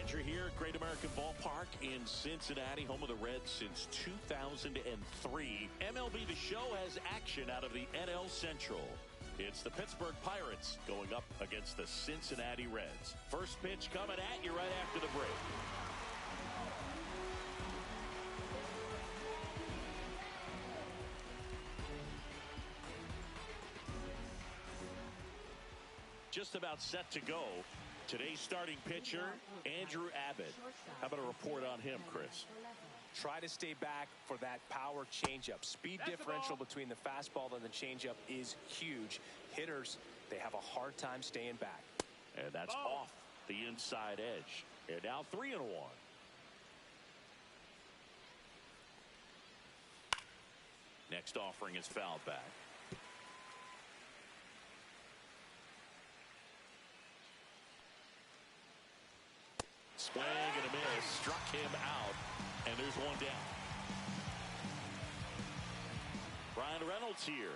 Andrew here at Great American Ballpark in Cincinnati, home of the Reds since 2003. MLB The Show has action out of the NL Central. It's the Pittsburgh Pirates going up against the Cincinnati Reds. First pitch coming at you right after the break. Just about set to go. Today's starting pitcher, Andrew Abbott. How about a report on him, Chris? Try to stay back for that power changeup. Speed differential between the fastball and the changeup is huge. Hitters, they have a hard time staying back. And that's off the inside edge. And now 3-1. Next offering is fouled back. Swing and a miss. Struck him out. And there's one down. Bryan Reynolds here.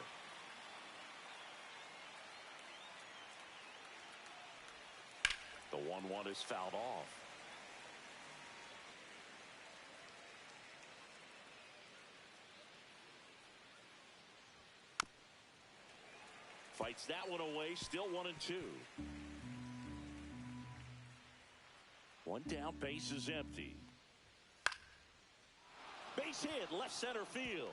The 1-1 is fouled off. Fights that one away. Still 1-2. One down, base is empty. Base hit, left center field.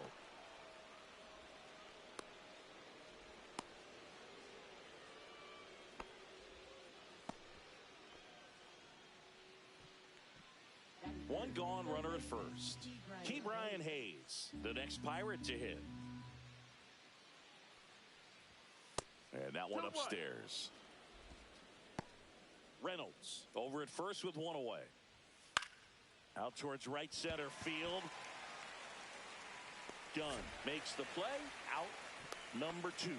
One gone, runner at first. Ke'Bryan Hayes, the next Pirate to hit. And that one upstairs. Reynolds over at first with one away. Out towards right center field. Gunn makes the play. Out number 2.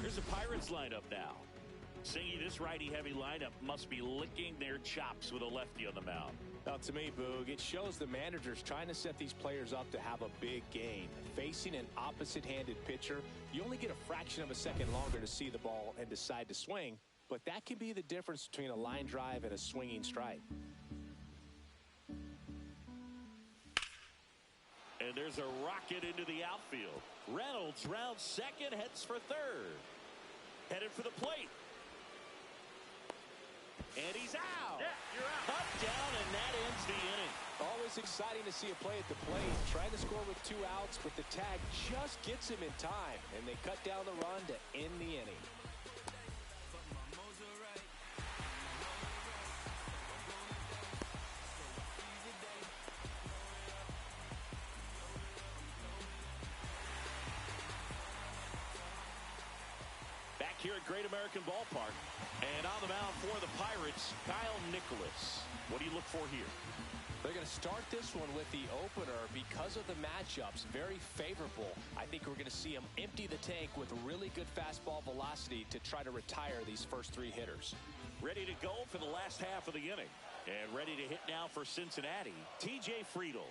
Here's the Pirates lineup now. Singy, this righty-heavy lineup must be licking their chops with a lefty on the mound. Now, to me, Boog, it shows the managers trying to set these players up to have a big game. Facing an opposite-handed pitcher, you only get a fraction of a second longer to see the ball and decide to swing, but that can be the difference between a line drive and a swinging strike. And there's a rocket into the outfield. Reynolds rounds second, heads for third. Headed for the plate. And he's out. Yeah, you're out. Cut down, and that ends the inning. Always exciting to see a play at the plate. Trying to score with 2 outs, but the tag just gets him in time. And they cut down the run to end the inning. Back here at Great American Ballpark. And on the mound for the Pirates, Kyle Nicolas. What do you look for here? They're going to start this one with the opener because of the matchups. Very favorable. I think we're going to see him empty the tank with really good fastball velocity to try to retire these first 3 hitters. Ready to go for the last half of the inning. And ready to hit now for Cincinnati, TJ Friedl.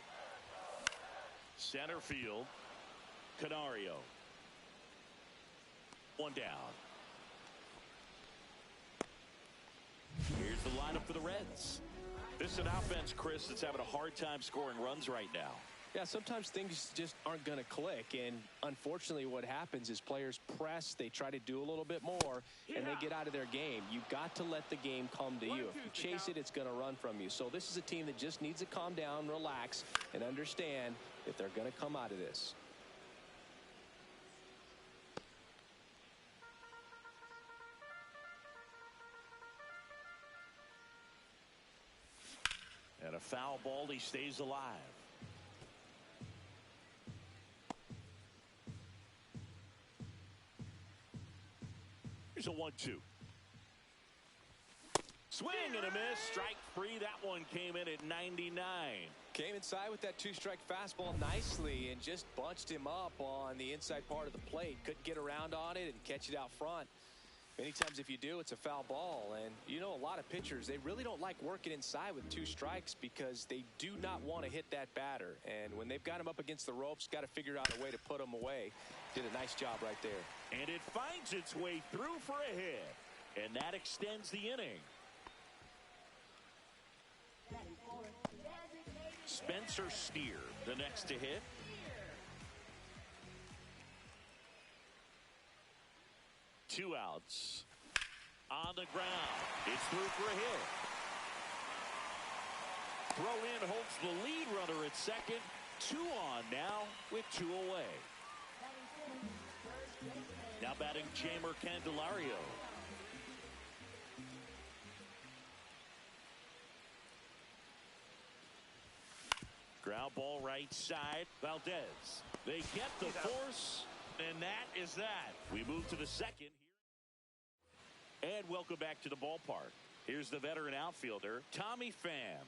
Center field, Canario. One down. Here's the lineup for the Reds. This is an offense, Chris, that's having a hard time scoring runs right now. Yeah, sometimes things just aren't going to click, and unfortunately what happens is players press, they try to do a little bit more, and they get out of their game. You've got to let the game come to you. If you chase it, it's going to run from you. So this is a team that just needs to calm down, relax, and understand that they're going to come out of this. And a foul ball, he stays alive. Here's a 1-2. Swing and a miss. Strike 3. That one came in at 99. Came inside with that 2-strike fastball nicely and just bunched him up on the inside part of the plate. Couldn't get around on it and catch it out front. Many times if you do, it's a foul ball. And you know, a lot of pitchers, they really don't like working inside with 2 strikes because they do not want to hit that batter. And when they've got him up against the ropes, got to figure out a way to put him away. Did a nice job right there. And it finds its way through for a hit. And that extends the inning. Spencer Steer, the next to hit. Two outs. On the ground. It's through for a hit. Throw in holds the lead runner at second. 2 on now with 2 away. Now batting Jeimer Candelario. Ground ball right side. Valdez. They get the force, and that is that. We move to the second. And welcome back to the ballpark. Here's the veteran outfielder, Tommy Pham.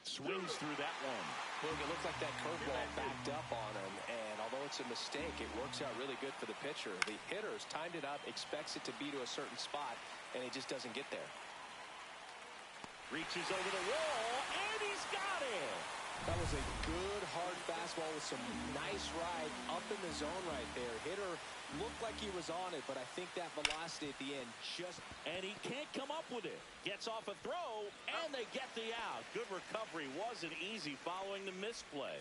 Swings through that one. Look, it looked like that curveball backed up on him, and although it's a mistake, it works out really good for the pitcher. The hitter's timed it up, expects it to be to a certain spot, and he just doesn't get there. Reaches over the wall, and he's got it. That was a good, hard fastball with some nice ride up in the zone right there. Hitter looked like he was on it, but I think that velocity at the end just... And he can't come up with it. Gets off a throw, and they get the out. Good recovery. Wasn't easy following the misplay.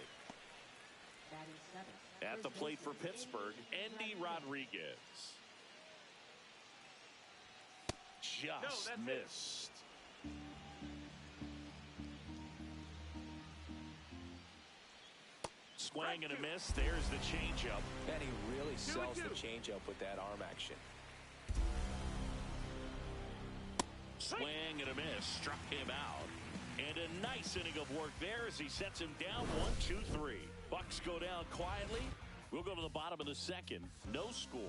At the plate for Pittsburgh, Endy Rodriguez. Just missed. Swing and a miss. There's the changeup. And he really sells the changeup with that arm action. Swing and a miss. Struck him out. And a nice inning of work there as he sets him down 1-2-3. Bucks go down quietly. We'll go to the bottom of the second. No score.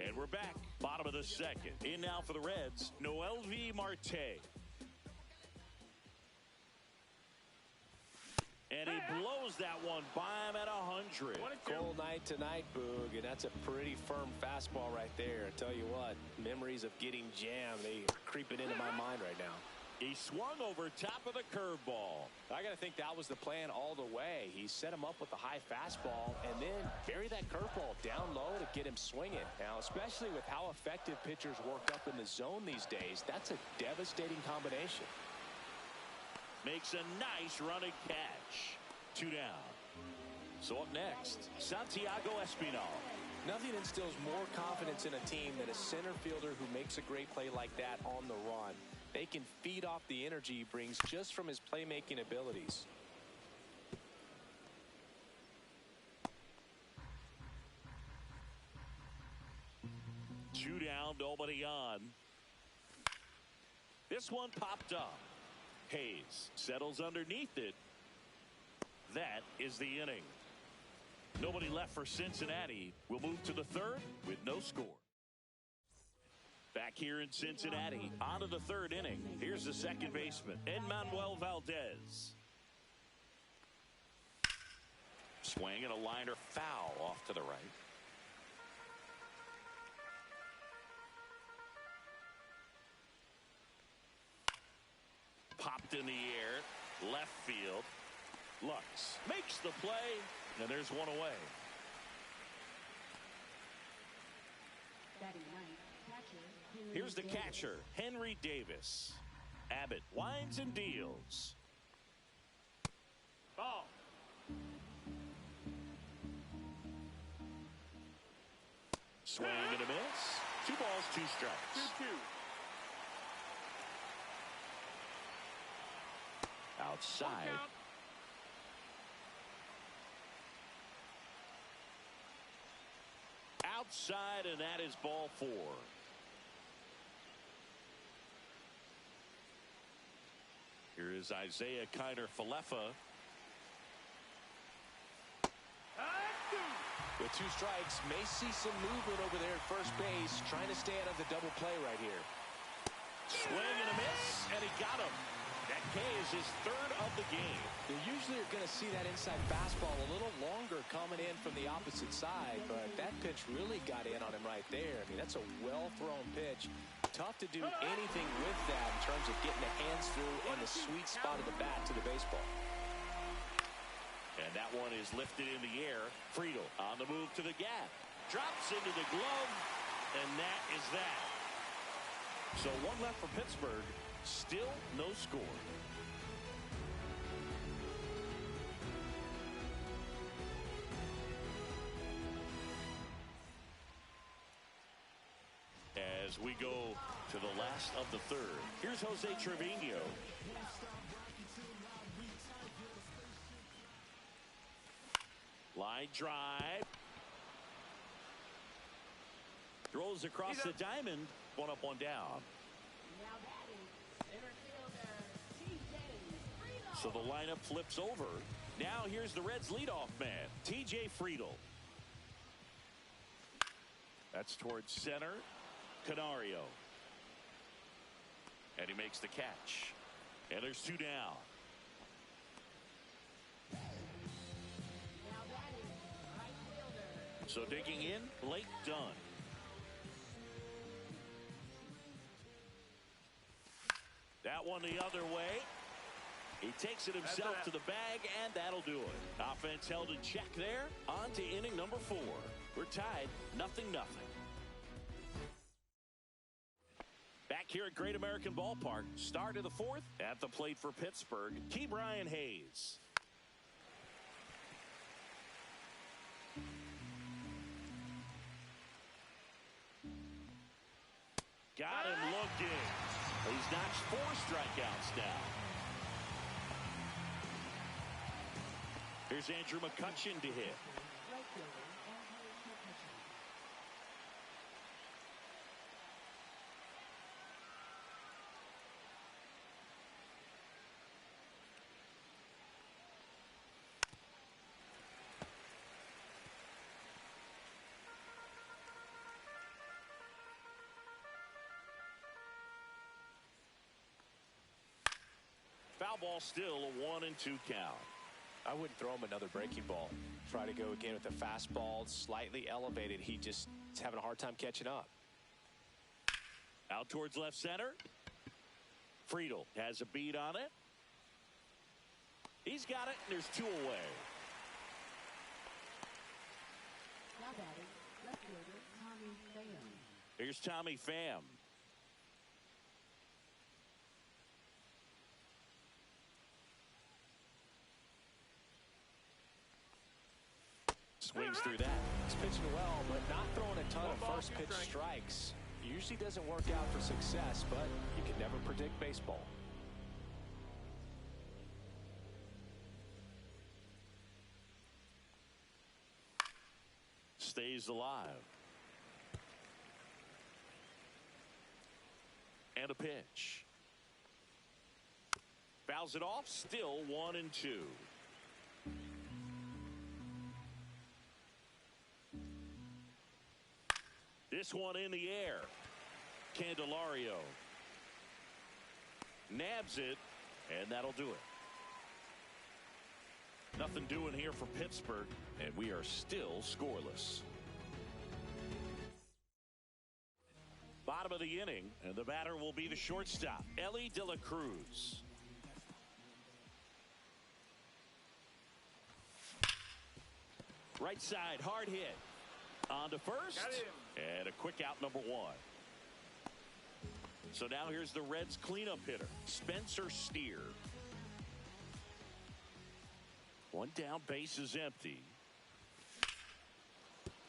And we're back. Bottom of the second. In now for the Reds, Noelvi Marte. And he blows that one by him at 100. Cold night tonight, Boog, and that's a pretty firm fastball right there. I tell you what, memories of getting jammed, they are creeping into my mind right now. He swung over top of the curveball. I got to think that was the plan all the way. He set him up with a high fastball and then bury that curveball down low to get him swinging. Now, especially with how effective pitchers work up in the zone these days, that's a devastating combination. Makes a nice running catch. 2 down. So up next, Santiago Espinal. Nothing instills more confidence in a team than a center fielder who makes a great play like that on the run. They can feed off the energy he brings just from his playmaking abilities. Two down, nobody on. This one popped up. Hayes settles underneath it. That is the inning. Nobody left for Cincinnati. We'll move to the third with no score. Back here in Cincinnati, on to the third inning. Here's the second baseman, Enmanuel Valdez. Swing and a liner foul off to the right. Popped in the air, left field. Lux makes the play, and there's one away. Here's the catcher, Henry Davis. Abbott winds and deals. Ball. Swing and a miss. 2 balls, 2 strikes. 2-2. Outside. Outside, and that is ball 4. Here is Isaiah Kiner-Falefa. With 2 strikes, may see some movement over there at first base, trying to stay out of the double play right here. Swing and a miss, and he got him. That K is his 3rd of the game. You usually are going to see that inside fastball a little longer coming in from the opposite side, but that pitch really got in on him right there. I mean, that's a well-thrown pitch. Tough to do anything with that in terms of getting the hands through and the sweet spot of the bat to the baseball. And that one is lifted in the air. Friedl on the move to the gap. drops into the glove, and that is that. So one left for Pittsburgh. Still no score. As we go to the last of the third, here's Jose Trevino. Line drive. Throws across the diamond. One up, one down. So the lineup flips over. Now here's the Reds' leadoff man, T.J. Friedl. That's towards center. Canario. And he makes the catch. And there's two down. So digging in, Lake Dunn. That one the other way. He takes it himself to the bag, and that'll do it. Offense held in check there. On to inning number 4. We're tied 0-0. Back here at Great American Ballpark, start of the 4th. At the plate for Pittsburgh, Ke'Bryan Hayes. Got him looking. He's notched 4 strikeouts now. Here's Andrew McCutchen to hit. Foul ball, still a 1-2 count. I wouldn't throw him another breaking ball. Try to go again with the fastball, slightly elevated. He just is having a hard time catching up. Out towards left center. Friedl has a beat on it. He's got it, and there's 2 away. Now batting, left fielder Tommy Pham. Here's Tommy Pham. Swings through that. He's pitching well, but not throwing a ton of first pitch strikes. Usually doesn't work out for success, but you can never predict baseball. Stays alive. And a pitch. Fouls it off. Still 1-2. This one in the air. Candelario nabs it, and that'll do it. Nothing doing here for Pittsburgh, and we are still scoreless. Bottom of the inning, and the batter will be the shortstop, Elly De La Cruz. Right side, hard hit. On to first, and a quick out, number 1. So now here's the Reds' cleanup hitter, Spencer Steer. One down, base is empty.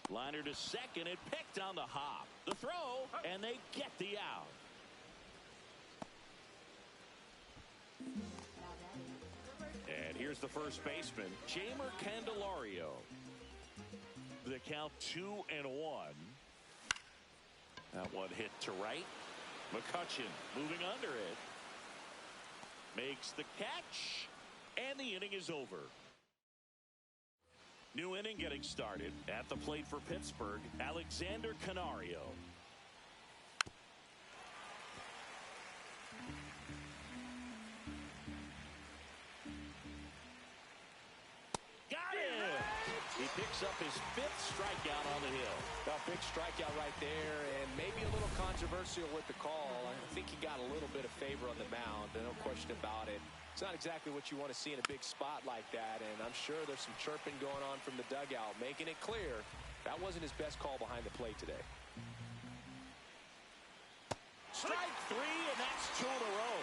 Liner to second, and picked on the hop. The throw, and they get the out. And here's the first baseman, Jeimer Candelario. The count 2-1. That one hit to right. McCutchen moving under it. Makes the catch. And the inning is over. New inning getting started. At the plate for Pittsburgh, Alexander Canario. He picks up his 5th strikeout on the hill. A big strikeout right there, and maybe a little controversial with the call. I think he got a little bit of favor on the mound, no question about it. It's not exactly what you want to see in a big spot like that, and I'm sure there's some chirping going on from the dugout, making it clear That wasn't his best call behind the plate today. Strike three, and that's 2 in a row.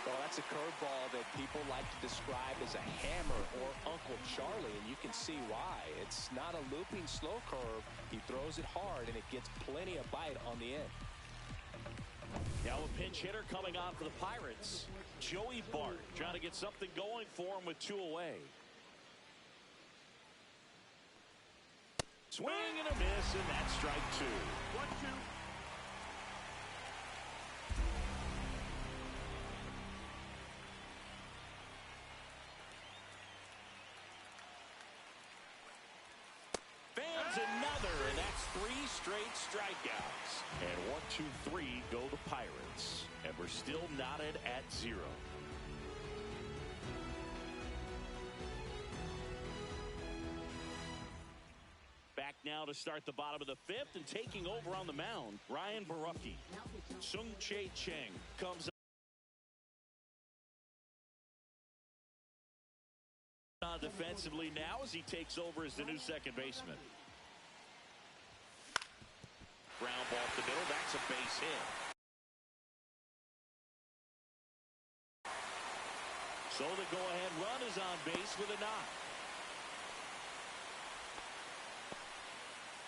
Well, that's a curveball that people like to describe as a hammer or Uncle Charlie, and you can see why. It's not a looping slow curve. He throws it hard, and it gets plenty of bite on the end. Now a pinch hitter coming on for the Pirates. Joey Bart trying to get something going for him with 2 away. Swing and a miss, and that's strike 2. 1-2. Another, and that's 3 straight strikeouts. And 1, 2, 3 go the Pirates. And we're still knotted at 0. Back now to start the bottom of the 5th, and taking over on the mound, Ryan Borucki. Sung-Chae Cheng comes on defensively now as he takes over as the new second baseman. Ground ball up the middle. That's a base hit. So the go-ahead run is on base with a knock.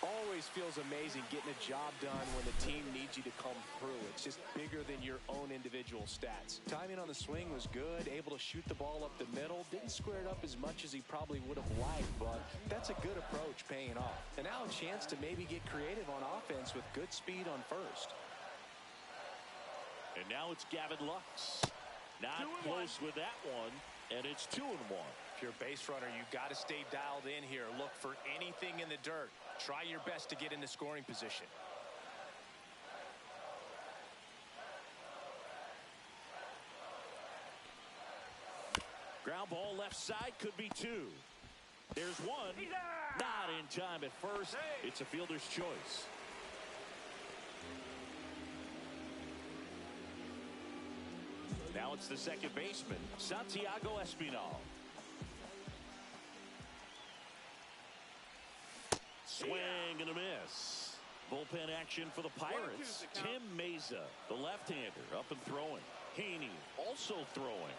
Always feels amazing getting a job done when the team needs you to come through. It's just bigger than your own individual stats. Timing on the swing was good, able to shoot the ball up the middle. Didn't square it up as much as he probably would have liked, but that's a good approach paying off. And now a chance to maybe get creative on offense with good speed on first. And now it's Gavin Lux. Not close with that one, and it's 2-1. If you're a base runner, you've got to stay dialed in here. Look for anything in the dirt. Try your best to get into scoring position. Ground ball left side, could be 2. There's 1. Not in time at first. It's a fielder's choice. Now it's the second baseman, Santiago Espinal. Swing and a miss. Bullpen action for the Pirates. Tim Meza, the left-hander, up and throwing. Heaney also throwing.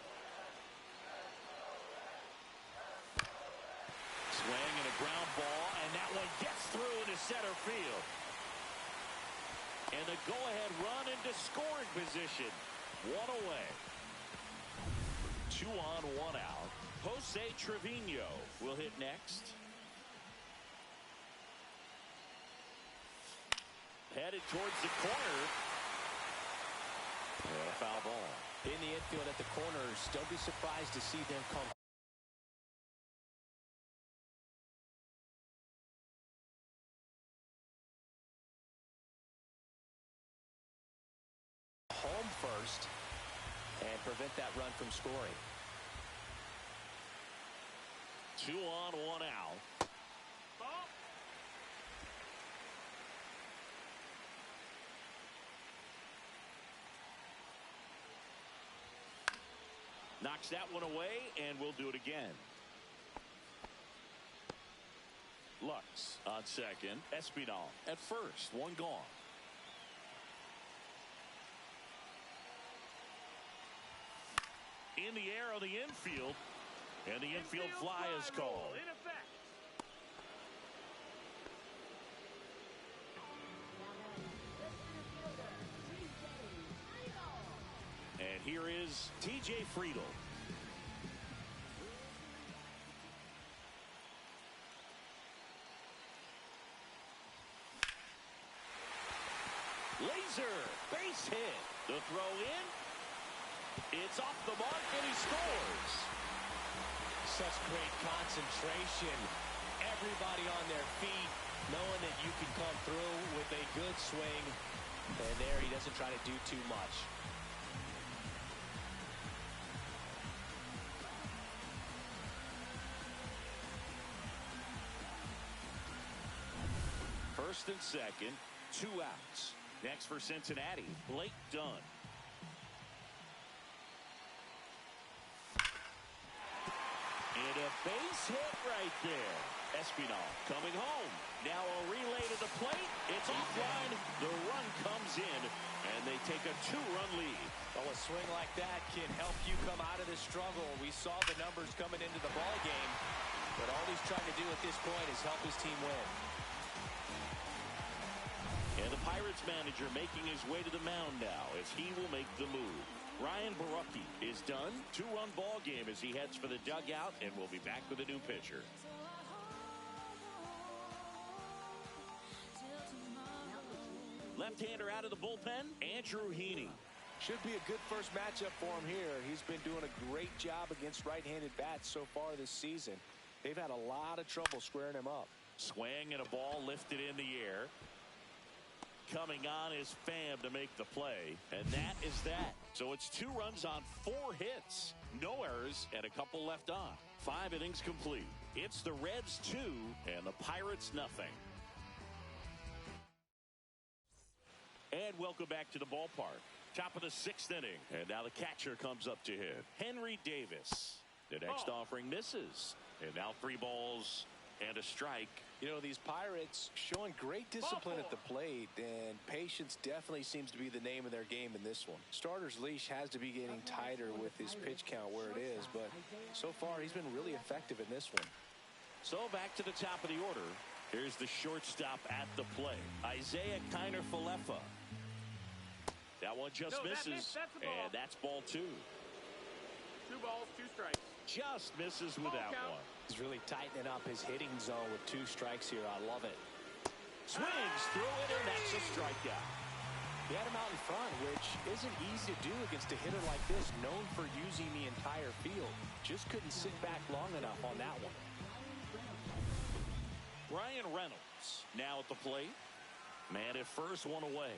Swing and a ground ball, and that one gets through into center field. And the go-ahead run into scoring position. 1 away. 2 on, 1 out. Jose Trevino will hit next. Headed towards the corner. And a foul ball. In the infield at the corners, don't be surprised to see them come home first and prevent that run from scoring. 2 on, 1 out. Knocks that one away, and we'll do it again. Lux on second. Espinal at first. 1 gone. In the air on the infield, and the infield fly is called. And here is T.J. Friedl. Laser, base hit. The throw in. It's off the mark, and he scores. Such great concentration. Everybody on their feet, knowing that you can come through with a good swing. And there, he doesn't try to do too much. First and second, 2 outs. Next for Cincinnati, Blake Dunn. And a base hit right there. Espinal coming home. Now a relay to the plate. It's offline. The run comes in, and they take a 2-run lead. Oh, a swing like that can help you come out of this struggle. We saw the numbers coming into the ball game, but all he's trying to do at this point is help his team win. And the Pirates manager making his way to the mound now as he will make the move. Ryan Borucki is done. 2-run ball game as he heads for the dugout, and we'll be back with a new pitcher. Left-hander out of the bullpen, Andrew Heaney. Should be a good first matchup for him here. He's been doing a great job against right-handed bats so far this season. They've had a lot of trouble squaring him up. Swing and a ball lifted in the air. Coming on is Pham to make the play, and that is that. So it's 2 runs on 4 hits. No errors and a couple left on. 5 innings complete. It's the Reds 2 and the Pirates nothing. And welcome back to the ballpark. Top of the 6th inning. And now the catcher comes up to hit. Henry Davis. The next offering misses. And now 3 balls and a strike. You know, these Pirates showing great discipline at the plate, and patience definitely seems to be the name of their game in this one. Starter's leash has to be getting tighter with his pitch count where it is, but so far he's been really effective in this one. So back to the top of the order. Here's the shortstop at the plate, Isaiah Kiner-Falefa. That one just misses, and that's ball 2. 2 balls, 2 strikes. Just misses with that one. He's really tightening up his hitting zone with 2 strikes here. I love it. Swings through it, and that's a strikeout. He had him out in front, which isn't easy to do against a hitter like this, known for using the entire field. Just couldn't sit back long enough on that one. Ryan Reynolds now at the plate. Man at first, 1 away.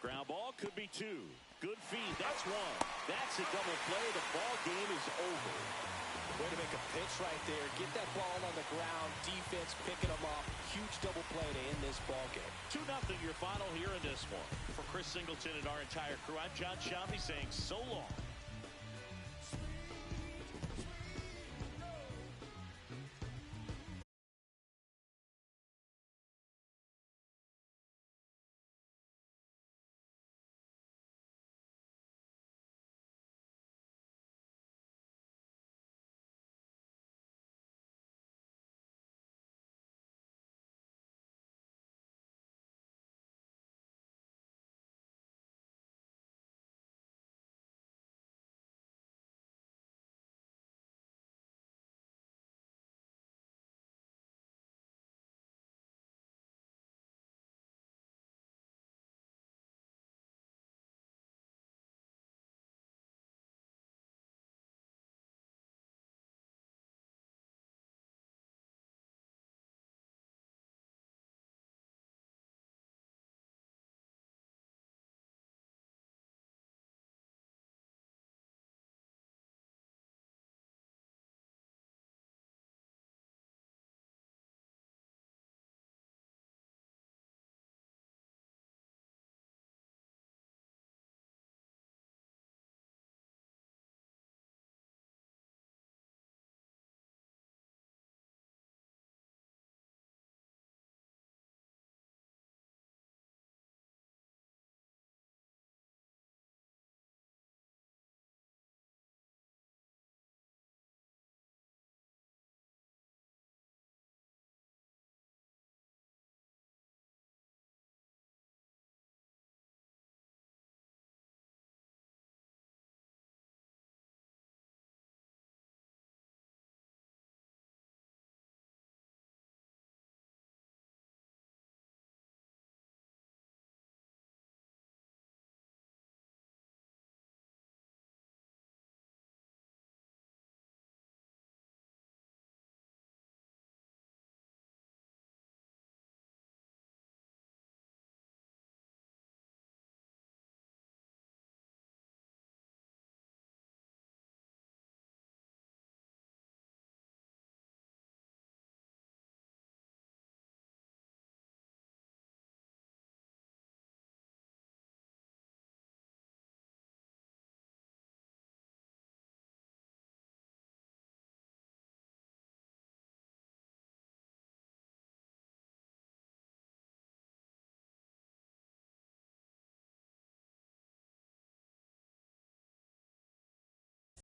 Ground ball could be 2. Good feed. That's 1. That's a double play. The ball game is over. Way to make a pitch right there. Get that ball on the ground. Defense picking them up. Huge double play to end this ball game. 2-0 your final here in this one. For Chris Singleton and our entire crew, I'm John Sciambi saying so long.